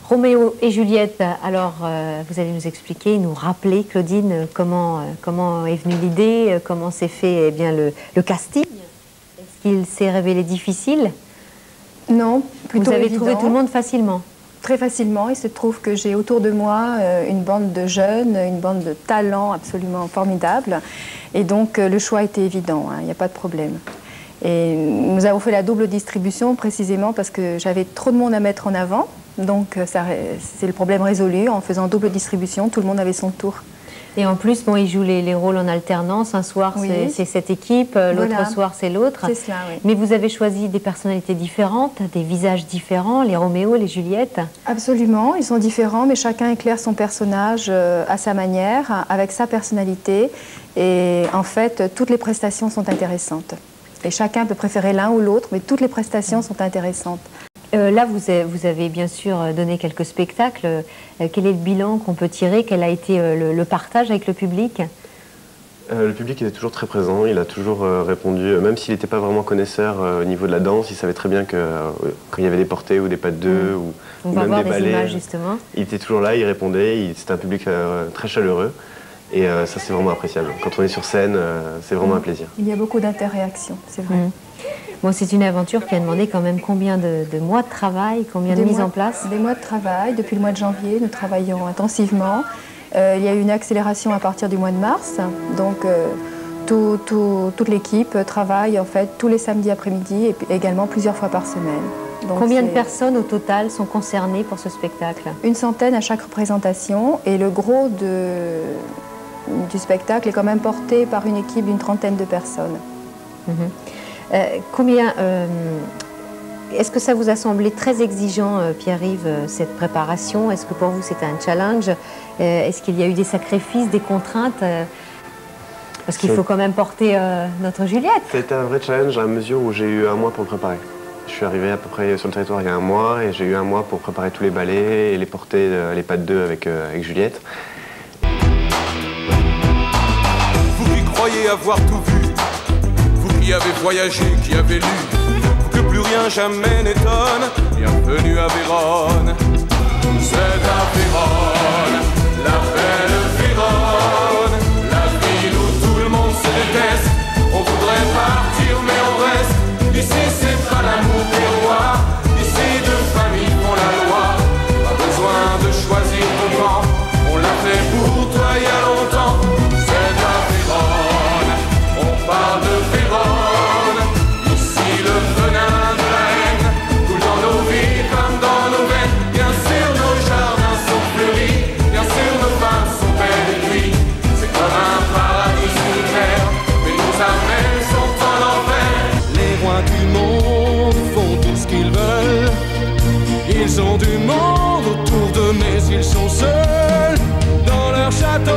Roméo et Juliette, alors vous allez nous expliquer, nous rappeler, Claudine, comment est venue l'idée, comment s'est fait le casting. Est-ce qu'il s'est révélé difficile? Non, plutôt Vous avez évident. trouvé tout le monde facilement? Très facilement. Il se trouve que j'ai autour de moi une bande de jeunes, une bande de talents absolument formidables. Et donc le choix était évident, il n'y a pas de problème. Et nous avons fait la double distribution précisément parce que j'avais trop de monde à mettre en avant. Donc c'est le problème résolu. En faisant double distribution, tout le monde avait son tour. Et en plus, bon, ils jouent les rôles en alternance. Un soir, Oui. c'est cette équipe, l'autre Voilà. soir, c'est l'autre. C'est cela, oui. Mais vous avez choisi des personnalités différentes, des visages différents, les Roméo, les Juliette. Absolument, ils sont différents, mais chacun éclaire son personnage à sa manière, avec sa personnalité. Et en fait, toutes les prestations sont intéressantes. Et chacun peut préférer l'un ou l'autre, mais toutes les prestations sont intéressantes. Là, vous avez bien sûr donné quelques spectacles. Quel est le bilan qu'on peut tirer? Quel a été le partage avec le public? Le public était toujours très présent, il a toujours répondu, même s'il n'était pas vraiment connaisseur au niveau de la danse, il savait très bien que quand il y avait des portées ou des pas de deux ou va même voir des des ballets, images, justement. Il était toujours là, il répondait, c'était un public très chaleureux et ça c'est vraiment appréciable. Quand on est sur scène, c'est vraiment un plaisir. Il y a beaucoup d'interréactions, c'est vrai. Bon, c'est une aventure qui a demandé quand même combien de mois de travail, combien de mise en place? Des mois de travail. Depuis le mois de janvier, nous travaillons intensivement. Il y a eu une accélération à partir du mois de mars. Donc, toute l'équipe travaille en fait tous les samedis après-midi et puis également plusieurs fois par semaine. Donc, combien de personnes au total sont concernées pour ce spectacle? Une centaine à chaque représentation. Et le gros du spectacle est quand même porté par une équipe d'une trentaine de personnes. Est-ce que ça vous a semblé très exigeant, Pierre-Yves, cette préparation? Est-ce que pour vous c'était un challenge? Est-ce qu'il y a eu des sacrifices, des contraintes? Parce qu'il faut quand même porter notre Juliette. C'était un vrai challenge à mesure où j'ai eu un mois pour le préparer. Je suis arrivé à peu près sur le territoire il y a un mois et j'ai eu un mois pour préparer tous les ballets et les porter, les pas de deux avec Juliette. Vous qui croyez avoir tout vu, vous qui avez voyagé, qui avez lu, vous que plus rien jamais n'étonne, bienvenue à Vérone. C'est à Vérone, la belle Vérone, la ville où tout le monde se déteste. On voudrait partir mais on reste, ici c'est pas l'amour des rois, ici deux familles font la loi. Pas besoin de choisir ton camp, on l'a fait pour toi il y a longtemps. C'est à Vérone, on parle de Vérone, ici le venin de la haine coule dans nos vies comme dans nos veines. Bien sûr nos jardins sont fleuris, bien sûr nos femmes sont belles et nuits. C'est comme un paradis sous terre, mais nos âmes sont en enfer. Les rois du monde font tout ce qu'ils veulent, ils ont du monde autour d'eux mais ils sont seuls dans leur château.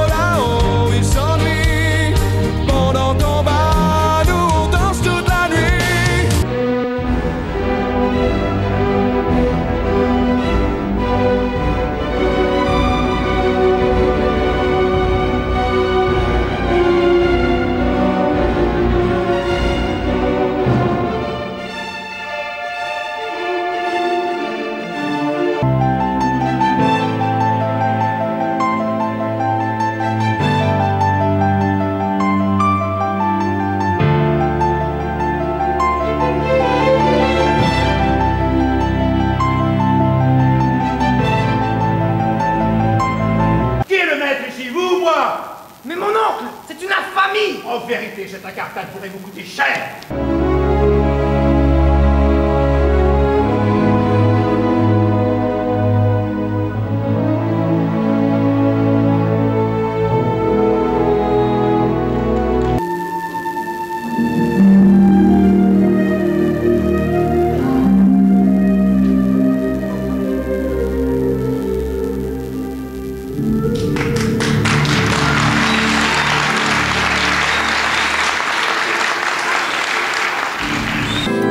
Là-haut ils s'ennuient pendant qu'on bat, nous on danse toute la nuit. Qui est le maître ici, vous ou moi? Mais mon oncle, c'est une infamie! En vérité, cette incartade pourrait vous coûter cher.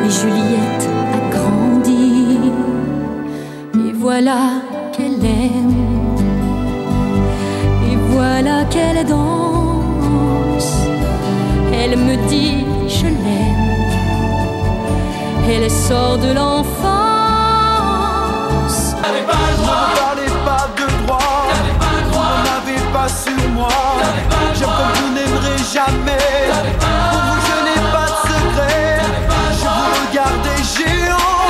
Et Juliette a grandi, et voilà qu'elle aime, et voilà qu'elle danse. Elle me dit je l'aime, elle sort de l'enfance, Ne me parlez pas de droit, vous n'avez pas sur moi. J'aime comme vous n'aimerez jamais. Pour vous je n'ai pas de secret, je vous regardais géant.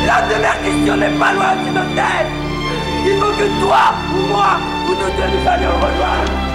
La démerdation n'est pas loin de nos têtes. Il faut que toi ou moi ou nous deux nous allions le rejoindre.